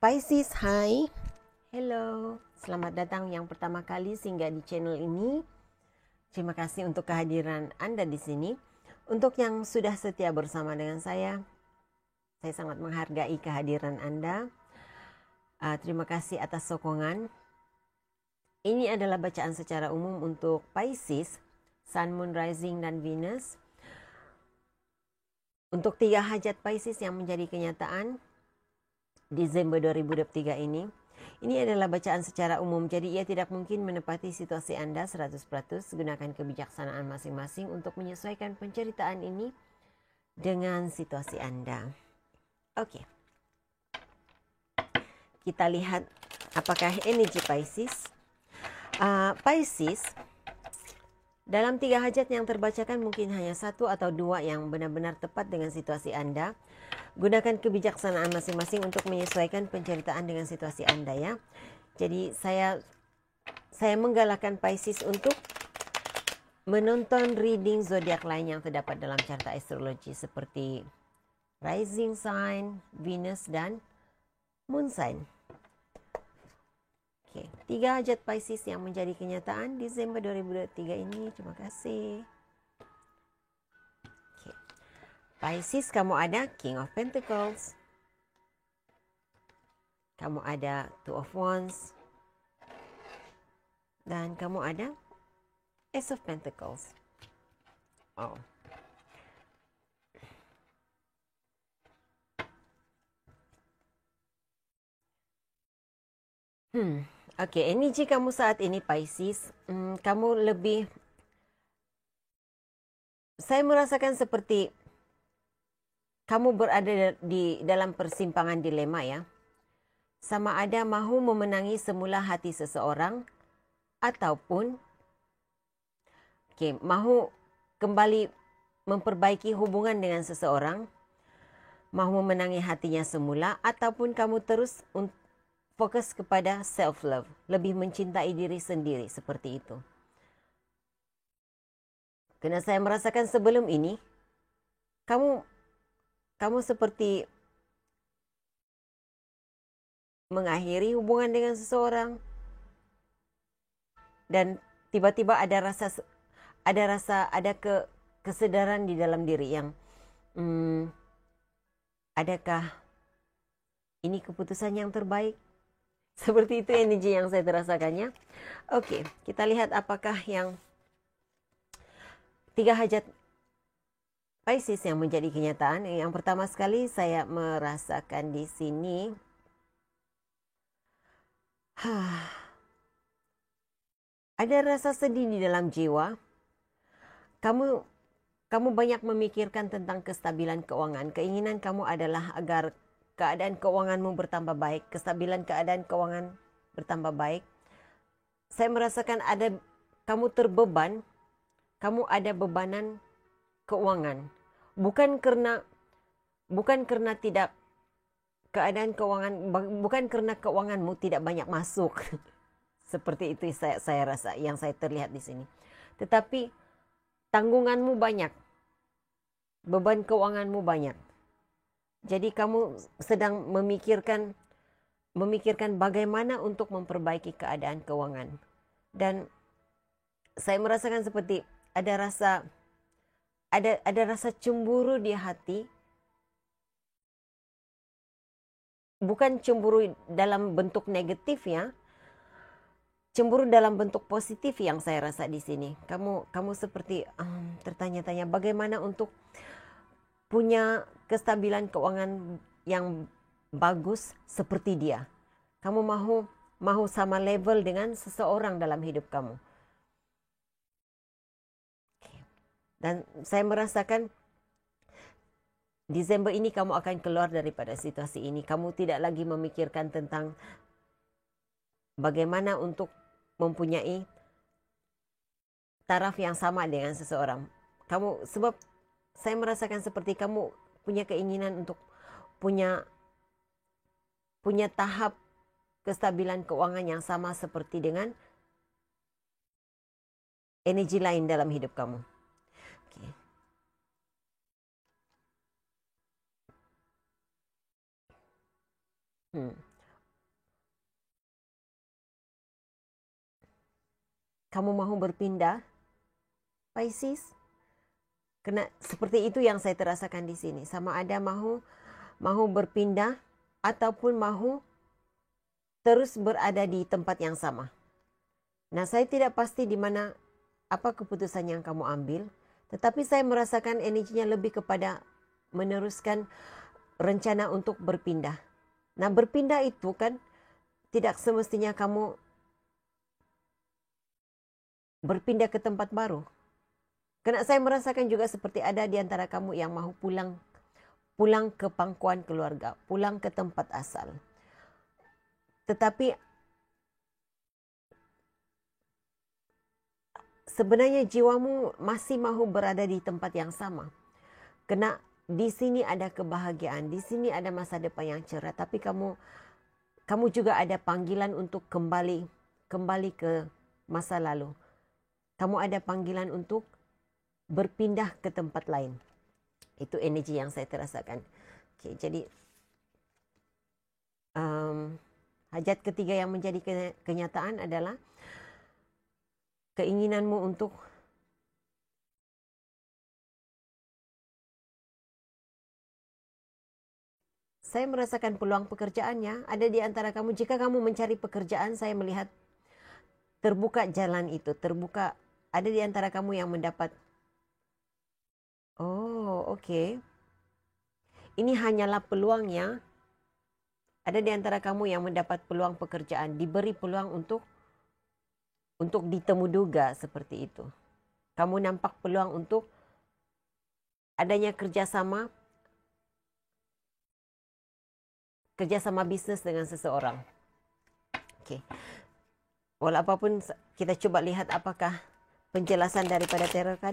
Pisces, hai. Hello, selamat datang yang pertama kali singgah di channel ini. Terima kasih untuk kehadiran Anda di sini. Untuk yang sudah setia bersama dengan saya sangat menghargai kehadiran Anda. Terima kasih atas sokongan. Ini adalah bacaan secara umum untuk Pisces, Sun, Moon, Rising, dan Venus. Untuk 3 hajat Pisces yang menjadi kenyataan Desember 2023 ini adalah bacaan secara umum, jadi ia tidak mungkin menepati situasi Anda 100%. Gunakan kebijaksanaan masing-masing untuk menyesuaikan penceritaan ini dengan situasi Anda. Oke. Kita lihat apakah energi Pisces. Pisces, dalam 3 hajat yang terbacakan mungkin hanya 1 atau 2 yang benar-benar tepat dengan situasi Anda. Gunakan kebijaksanaan masing-masing untuk menyesuaikan penceritaan dengan situasi Anda ya. Jadi saya menggalakkan Pisces untuk menonton reading zodiak lain yang terdapat dalam carta astrologi seperti rising sign, Venus dan moon sign. Oke, 3 hajat Pisces yang menjadi kenyataan Desember 2023 ini. Terima kasih. Pisces, kamu ada King of Pentacles. Kamu ada Two of Wands. Dan kamu ada Ace of Pentacles. Oh. Oke, energi kamu saat ini Pisces, kamu lebih, saya merasakan seperti kamu berada di dalam persimpangan dilema ya. Sama ada mahu memenangi semula hati seseorang ataupun mahu kembali memperbaiki hubungan dengan seseorang, mahu memenangi hatinya semula, ataupun kamu terus fokus kepada self love, lebih mencintai diri sendiri seperti itu. Karena saya merasakan sebelum ini kamu seperti mengakhiri hubungan dengan seseorang dan tiba-tiba ada kesadaran di dalam diri yang adakah ini keputusan yang terbaik? Seperti itu energi yang saya terasakannya. Oke, kita lihat apakah yang 3 hajat Pisces yang menjadi kenyataan. Yang pertama sekali saya merasakan di sini ada rasa sedih di dalam jiwa. Kamu banyak memikirkan tentang kestabilan keuangan. Keinginan kamu adalah agar keadaan keuanganmu bertambah baik, kestabilan keadaan keuangan bertambah baik. Saya merasakan kamu terbeban, kamu ada bebanan keuangan. Bukan karena tidak keadaan keuangan, bukan karena keuanganmu tidak banyak masuk. Seperti itu saya rasa yang saya terlihat di sini. Tetapi tanggunganmu banyak. Beban keuanganmu banyak. Jadi kamu sedang memikirkan bagaimana untuk memperbaiki keadaan keuangan. Dan saya merasakan seperti ada rasa cemburu di hati. Bukan cemburu dalam bentuk negatif ya. Cemburu dalam bentuk positif yang saya rasa di sini. Kamu seperti tertanya-tanya bagaimana untuk punya kestabilan keuangan yang bagus seperti dia. Kamu mahu sama level dengan seseorang dalam hidup kamu. Dan saya merasakan Desember ini kamu akan keluar daripada situasi ini. Kamu tidak lagi memikirkan tentang bagaimana untuk mempunyai taraf yang sama dengan seseorang. Sebab saya merasakan seperti kamu punya keinginan untuk punya tahap kestabilan keuangan yang sama seperti dengan energi lain dalam hidup kamu. Kamu mahu berpindah, Pisces? Kena seperti itu yang saya terasakan di sini. Sama ada mahu berpindah ataupun mahu terus berada di tempat yang sama. Nah, saya tidak pasti di mana apa keputusan yang kamu ambil, tetapi saya merasakan energinya lebih kepada meneruskan rencana untuk berpindah. Nah, berpindah itu kan tidak semestinya kamu berpindah ke tempat baru. Karena saya merasakan juga seperti ada di antara kamu yang mahu pulang ke pangkuan keluarga, pulang ke tempat asal. Tetapi sebenarnya jiwamu masih mahu berada di tempat yang sama. Karena di sini ada kebahagiaan, di sini ada masa depan yang cerah, tapi kamu juga ada panggilan untuk kembali ke masa lalu. Kamu ada panggilan untuk berpindah ke tempat lain. Itu energi yang saya terasakan. Okay, jadi hajat ketiga yang menjadi kenyataan adalah keinginanmu untuk saya merasakan peluang pekerjaannya ada di antara kamu. Jika kamu mencari pekerjaan, saya melihat terbuka jalan itu, terbuka ada di antara kamu yang mendapat. Oh, oke. Ini hanyalah peluangnya. Ada di antara kamu yang mendapat peluang pekerjaan, diberi peluang untuk ditemu duga seperti itu. Kamu nampak peluang untuk adanya kerjasama bisnis dengan seseorang. Oke. Walau apapun, kita coba lihat apakah penjelasan daripada tarot kan.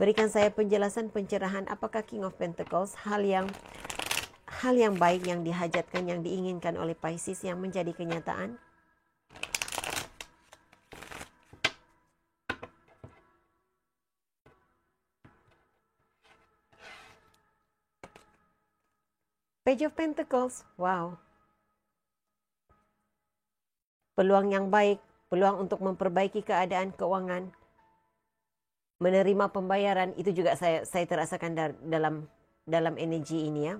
Berikan saya penjelasan pencerahan apakah King of Pentacles hal yang baik yang dihajatkan, yang diinginkan oleh Pisces yang menjadi kenyataan. Page of Pentacles, wow. Peluang yang baik, peluang untuk memperbaiki keadaan keuangan, menerima pembayaran, itu juga saya terasakan dalam energi ini ya.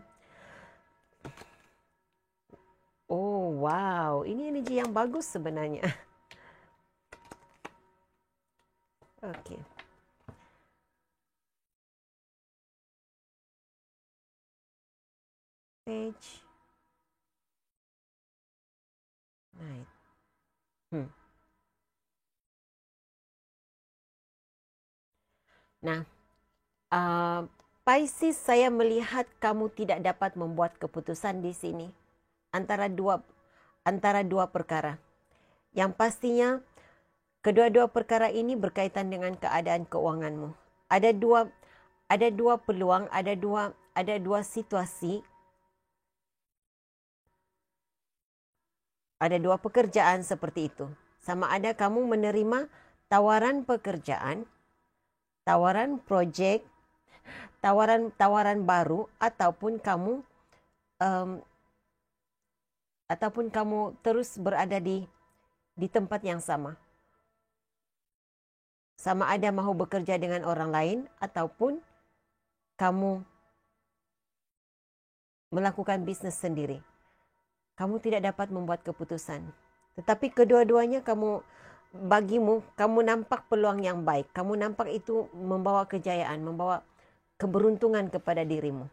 Oh wow, ini energi yang bagus sebenarnya. Oke. Page. Right. Nah, Pisces, saya melihat kamu tidak dapat membuat keputusan di sini antara dua perkara. Yang pastinya kedua-dua perkara ini berkaitan dengan keadaan keuanganmu. Ada dua peluang, ada dua situasi. Ada dua pekerjaan seperti itu. Sama ada kamu menerima tawaran pekerjaan, tawaran proyek, tawaran baru, ataupun kamu terus berada di tempat yang sama. Sama ada mahu bekerja dengan orang lain ataupun kamu melakukan bisnis sendiri. Kamu tidak dapat membuat keputusan. Tetapi kedua-duanya bagimu, kamu nampak peluang yang baik. Kamu nampak itu membawa kejayaan, membawa keberuntungan kepada dirimu.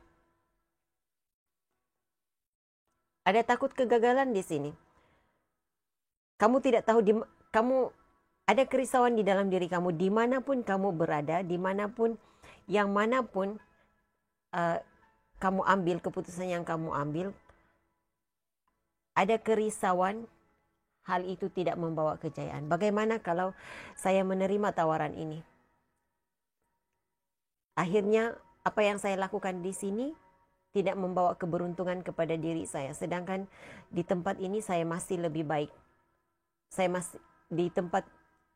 Ada takut kegagalan di sini. Kamu tidak tahu, kamu ada kerisauan di dalam diri kamu. Dimanapun kamu berada, dimanapun, yang manapun kamu ambil, keputusan yang kamu ambil, ada kerisauan, hal itu tidak membawa kejayaan. Bagaimana kalau saya menerima tawaran ini? Akhirnya apa yang saya lakukan di sini tidak membawa keberuntungan kepada diri saya. Sedangkan di tempat ini saya masih lebih baik. Saya masih di tempat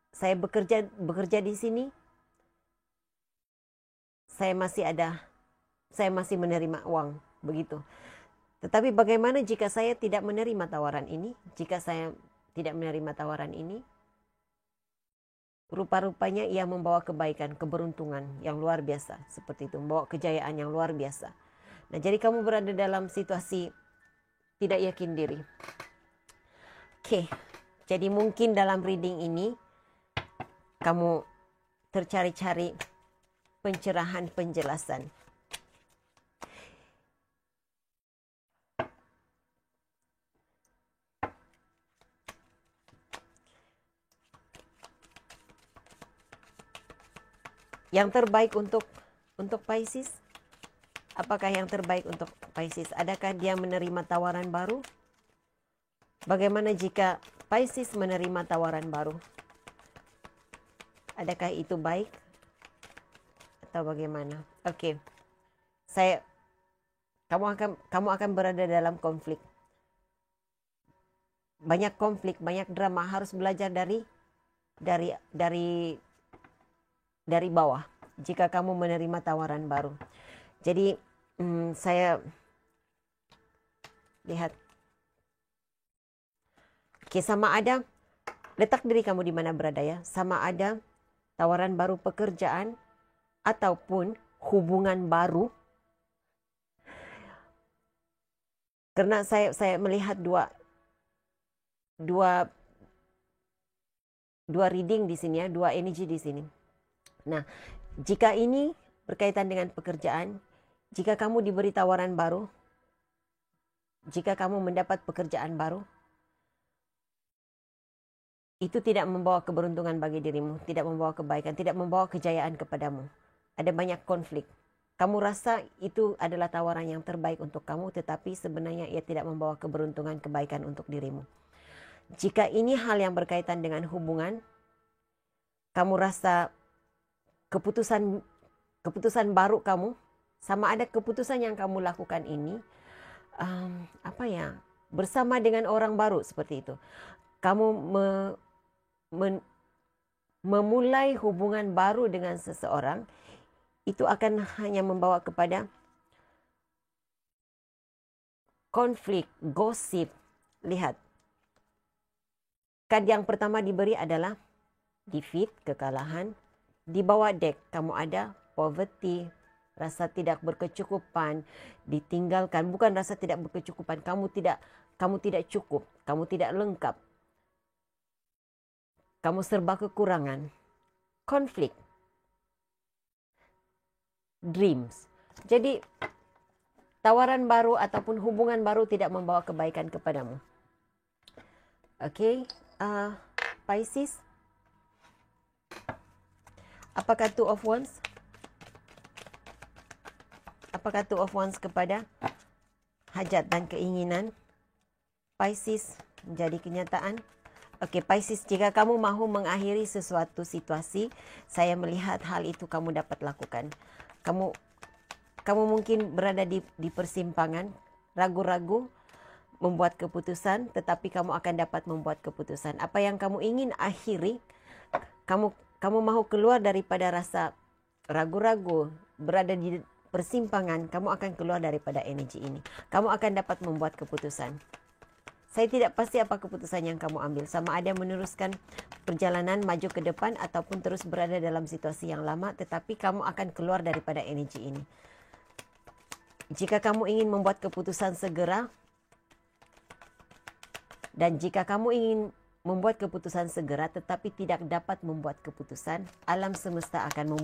saya bekerja di sini, saya masih menerima uang, begitu. Tetapi bagaimana jika saya tidak menerima tawaran ini? Jika saya tidak menerima tawaran ini, rupa-rupanya ia membawa kebaikan, keberuntungan yang luar biasa. Seperti itu, membawa kejayaan yang luar biasa. Nah, jadi kamu berada dalam situasi tidak yakin diri. Oke, jadi mungkin dalam reading ini kamu tercari-cari pencerahan, penjelasan. Yang terbaik untuk Pisces? Apakah yang terbaik untuk Pisces? Adakah dia menerima tawaran baru? Bagaimana jika Pisces menerima tawaran baru? Adakah itu baik? Atau bagaimana? Oke. Kamu akan berada dalam konflik. Banyak konflik, banyak drama, harus belajar dari bawah jika kamu menerima tawaran baru. Jadi saya lihat, oke, sama ada letak diri kamu di mana berada ya, sama ada tawaran baru pekerjaan ataupun hubungan baru. Karena saya melihat dua reading di sini ya, dua energi di sini. Nah, jika ini berkaitan dengan pekerjaan, jika kamu diberi tawaran baru, jika kamu mendapat pekerjaan baru, itu tidak membawa keberuntungan bagi dirimu, tidak membawa kebaikan, tidak membawa kejayaan kepadamu. Ada banyak konflik. Kamu rasa itu adalah tawaran yang terbaik untuk kamu, tetapi sebenarnya ia tidak membawa keberuntungan, kebaikan untuk dirimu. Jika ini hal yang berkaitan dengan hubungan, kamu rasa keputusan baru kamu, sama ada keputusan yang kamu lakukan ini, bersama dengan orang baru seperti itu. Kamu memulai hubungan baru dengan seseorang, itu akan hanya membawa kepada konflik, gosip. Lihat, kad yang pertama diberi adalah defeat, kekalahan. Di bawah deck kamu ada poverty, rasa tidak berkecukupan, ditinggalkan. Bukan rasa tidak berkecukupan, kamu tidak cukup, kamu tidak lengkap, kamu serba kekurangan. Konflik, dreams. Jadi tawaran baru ataupun hubungan baru tidak membawa kebaikan kepadamu. Oke, Pisces. Apakah Two of Wands? Apakah Two of Wands kepada hajat dan keinginan Pisces menjadi kenyataan? Oke, Pisces, jika kamu mahu mengakhiri sesuatu situasi, saya melihat hal itu kamu dapat lakukan. Kamu mungkin berada di persimpangan, ragu-ragu membuat keputusan, tetapi kamu akan dapat membuat keputusan. Apa yang kamu ingin akhiri, kamu mahu keluar daripada rasa ragu-ragu, berada di persimpangan, kamu akan keluar daripada energi ini. Kamu akan dapat membuat keputusan. Saya tidak pasti apa keputusan yang kamu ambil. Sama ada meneruskan perjalanan maju ke depan ataupun terus berada dalam situasi yang lama, tetapi kamu akan keluar daripada energi ini. Jika kamu ingin membuat keputusan segera, dan jika kamu ingin membuat keputusan segera tetapi tidak dapat membuat keputusan, alam semesta akan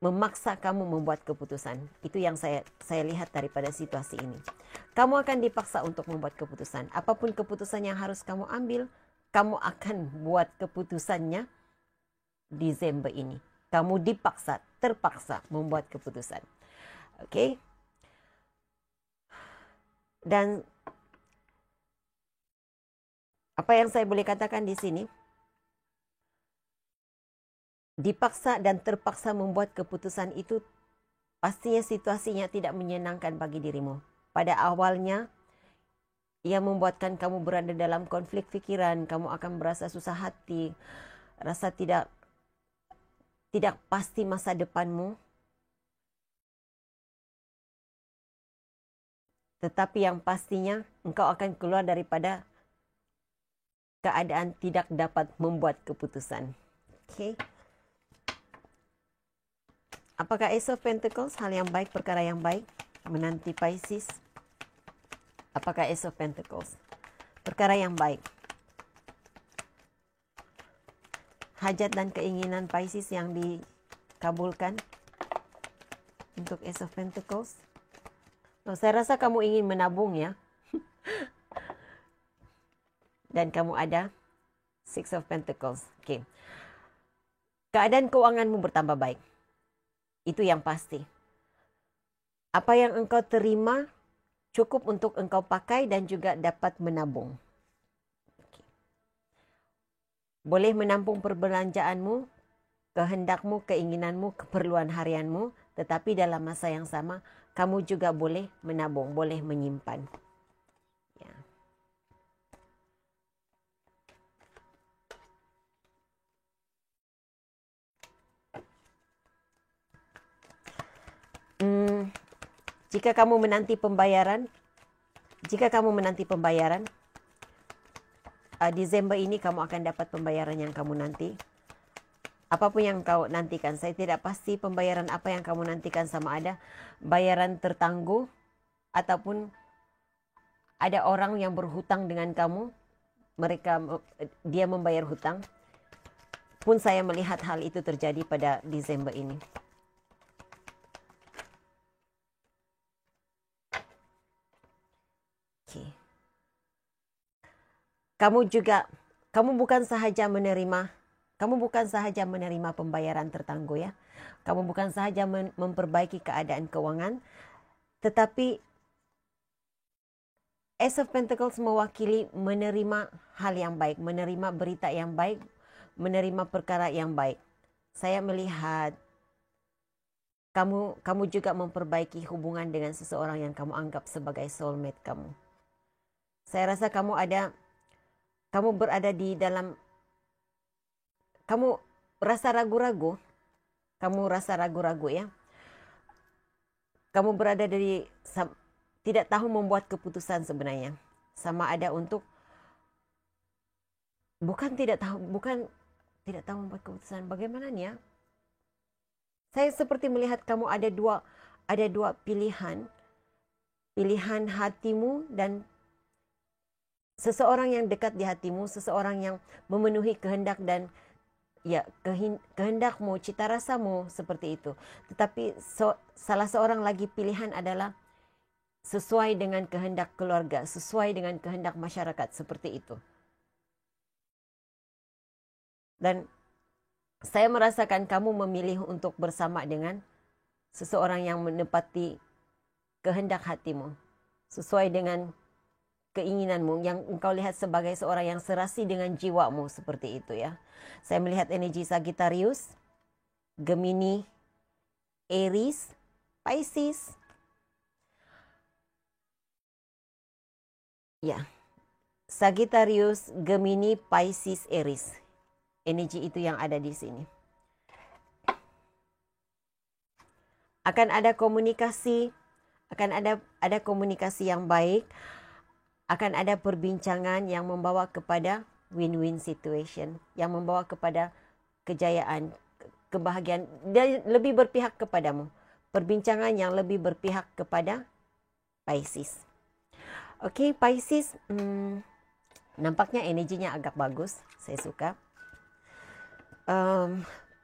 memaksa kamu membuat keputusan. Itu yang saya lihat daripada situasi ini. Kamu akan dipaksa untuk membuat keputusan. Apapun keputusan yang harus kamu ambil, kamu akan buat keputusannya Desember ini. Kamu terpaksa membuat keputusan. Oke? Dan apa yang saya boleh katakan di sini? Dipaksa dan terpaksa membuat keputusan itu pastinya situasinya tidak menyenangkan bagi dirimu. Pada awalnya, ia membuatkan kamu berada dalam konflik pikiran, kamu akan merasa susah hati, rasa tidak pasti masa depanmu. Tetapi yang pastinya engkau akan keluar daripada keadaan tidak dapat membuat keputusan. Okay. Apakah Ace of Pentacles hal yang baik, perkara yang baik menanti Pisces? Apakah Ace of Pentacles perkara yang baik? Hajat dan keinginan Pisces yang dikabulkan untuk Ace of Pentacles. Oh, saya rasa kamu ingin menabung ya. Dan kamu ada Six of Pentacles. Okay. Keadaan keuanganmu bertambah baik. Itu yang pasti. Apa yang engkau terima cukup untuk engkau pakai dan juga dapat menabung. Okay. Boleh menampung perbelanjaanmu, kehendakmu, keinginanmu, keperluan harianmu, tetapi dalam masa yang sama, kamu juga boleh menabung, boleh menyimpan. Ya. Jika kamu menanti pembayaran, Desember ini kamu akan dapat pembayaran yang kamu nanti. Apapun yang kau nantikan, saya tidak pasti pembayaran apa yang kamu nantikan, sama ada bayaran tertangguh ataupun ada orang yang berhutang dengan kamu, dia membayar hutang. Pun saya melihat hal itu terjadi pada Desember ini. Okay. Kamu bukan sahaja menerima pembayaran tertangguh ya. Kamu bukan sahaja memperbaiki keadaan keuangan, tetapi Ace of Pentacles mewakili menerima hal yang baik, menerima berita yang baik, menerima perkara yang baik. Saya melihat kamu juga memperbaiki hubungan dengan seseorang yang kamu anggap sebagai soulmate kamu. Saya rasa kamu berada di dalam, kamu rasa ragu-ragu ya. Kamu berada tidak tahu membuat keputusan sebenarnya. Sama ada untuk, bukan tidak tahu membuat keputusan. Bagaimana ya? Saya seperti melihat kamu ada dua pilihan hatimu dan seseorang yang dekat di hatimu, seseorang yang memenuhi kehendak dan ya kehendakmu, cita rasamu seperti itu. Tetapi salah seorang lagi pilihan adalah sesuai dengan kehendak keluarga, sesuai dengan kehendak masyarakat, seperti itu. Dan saya merasakan kamu memilih untuk bersama dengan seseorang yang menepati kehendak hatimu, sesuai dengan keinginanmu yang engkau lihat sebagai seorang yang serasi dengan jiwamu, seperti itu ya. Saya melihat energi Sagittarius, Gemini, Aries, Pisces. Ya. Sagittarius, Gemini, Pisces, Aries. Energi itu yang ada di sini. Akan ada komunikasi, ada komunikasi yang baik. Akan ada perbincangan yang membawa kepada win-win situation, yang membawa kepada kejayaan, kebahagiaan, dan lebih berpihak kepadamu. Perbincangan yang lebih berpihak kepada Pisces. Oke, Pisces, nampaknya energinya agak bagus, saya suka.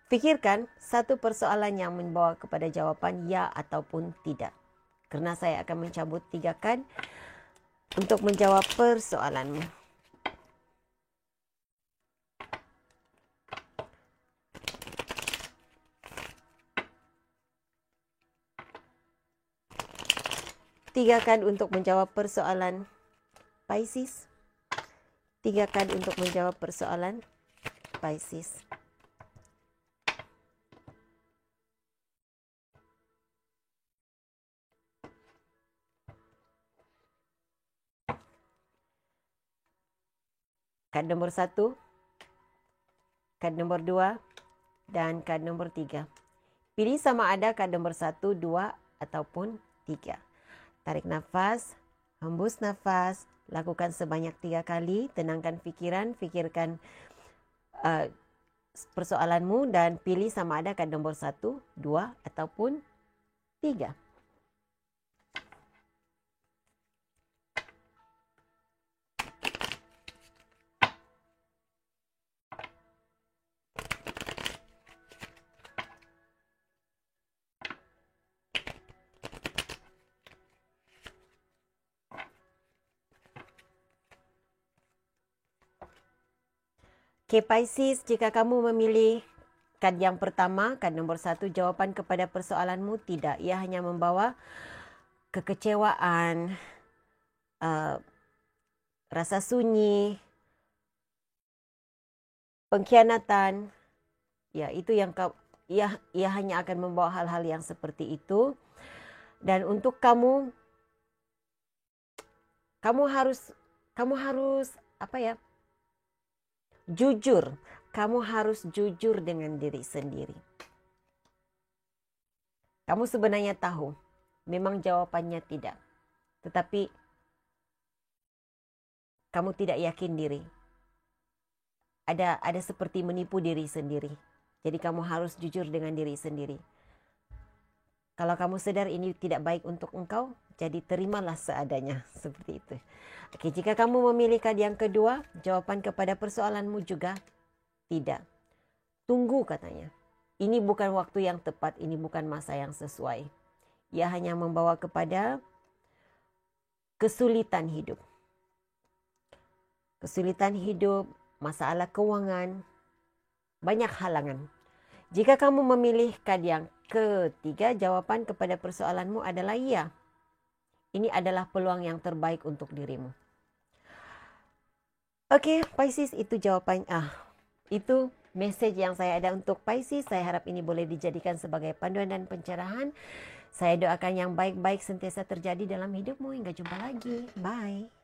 Pikirkan satu persoalan yang membawa kepada jawaban ya ataupun tidak. Karena saya akan mencabut 3 kad untuk menjawab persoalanmu. Tiga kad untuk menjawab persoalan Pisces. 3 kad untuk menjawab persoalan Pisces. Kad nomor 1, kad nomor 2, dan kad nomor 3. Pilih sama ada kad nomor 1, 2, ataupun 3. Tarik nafas, hembus nafas, Lakukan sebanyak 3 kali, tenangkan fikiran, fikirkan persoalanmu dan pilih sama ada kad nombor 1, 2 ataupun 3. Okay, Pisces, jika kamu memilih kad yang pertama, kad nombor 1, jawapan kepada persoalanmu tidak. Ia hanya membawa kekecewaan, rasa sunyi, pengkhianatan. Ya, itu yang ia hanya akan membawa hal-hal yang seperti itu. Dan untuk kamu harus apa ya? Jujur. Kamu harus jujur dengan diri sendiri. Kamu sebenarnya tahu, memang jawabannya tidak. Tetapi kamu tidak yakin diri. Ada seperti menipu diri sendiri. Jadi kamu harus jujur dengan diri sendiri. Kalau kamu sadar ini tidak baik untuk engkau, jadi terimalah seadanya. Seperti itu. Oke, jika kamu memilih kad yang kedua, jawapan kepada persoalanmu juga tidak. Tunggu katanya. Ini bukan waktu yang tepat, ini bukan masa yang sesuai. Ia hanya membawa kepada kesulitan hidup. Kesulitan hidup, masalah keuangan, banyak halangan. Jika kamu memilih kad yang ketiga, jawapan kepada persoalanmu adalah ya. Ini adalah peluang yang terbaik untuk dirimu. Oke, Pisces, itu jawaban. Itu message yang saya ada untuk Pisces. Saya harap ini boleh dijadikan sebagai panduan dan pencerahan. Saya doakan yang baik-baik sentiasa terjadi dalam hidupmu. Hingga jumpa lagi. Bye.